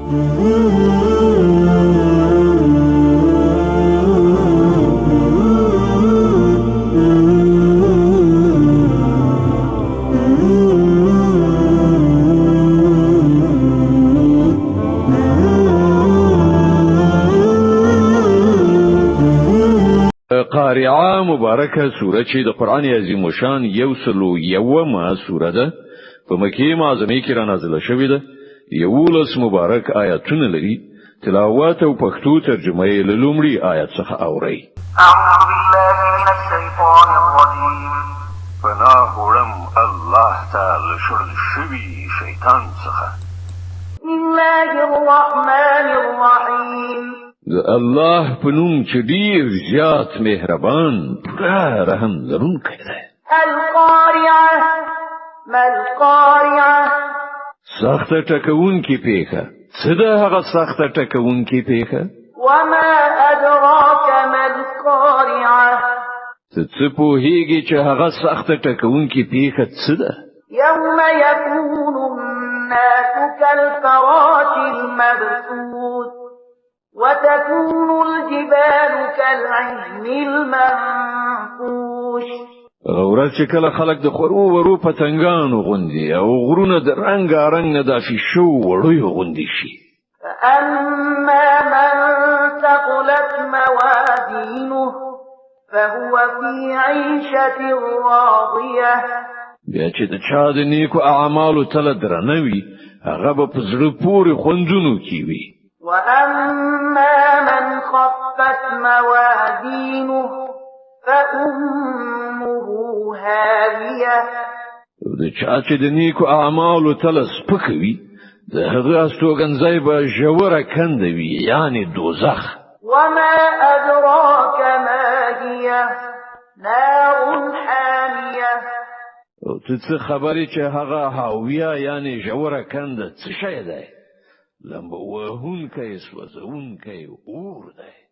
قارعه مبارکه سوره چې د قران عظیم شان یوسلو یومه سوره ده په مکه معظمه کې را نازله شوې ده. یولس مبارک آیاتونه لري. تلاوت او پښتو ترجمه یې له لومړي آیت څخه اوري. اعوذ بالله من الشیطان الرجیم. پناه وړم الله تعالی شړل شوي شیطان څخه. بسم الله الرحمن الرحیم. الله په نوم چې ډیر زیات مهربان پوره رحم لرونکی دی. القارعه ما القارعه. سخته ټکوونکې پیښه. څه ده هغه سخته ټکوونکې پیښه؟ وما ادراك ما القارعه. څه پوهیږي چې هغه سخته ټکوونکې پیښه څه ده؟ يوم يكون الناس كالفراش المبثوث وتكون الجبال كالعهن المنفوش. ورځ چې کله خلک د خورو ورو پتنګانو غوندي او غرونه د رنګارنګ نه دافي شو وړو غوندي شي. فأما من ثقلت موازينه فهو في عيشة راضية. بیا چې د چا د نیکو اعمالو تل درنوي هغه به په زړه پورې خوندونو کې وي. وأما من خفت موازينه فأمه هاوية. د چا چې د نیکو اعمالو تل سپکوي د هغه استوګنځای به ژوره کنده وي یعنی دوزخ. وما أدراك ما هي نار حامية. او څه خبرې چې هغه هاویه یعنی ژوره کنده څه شی دی؟ لمبه وهونکی سوځونکی اور دی.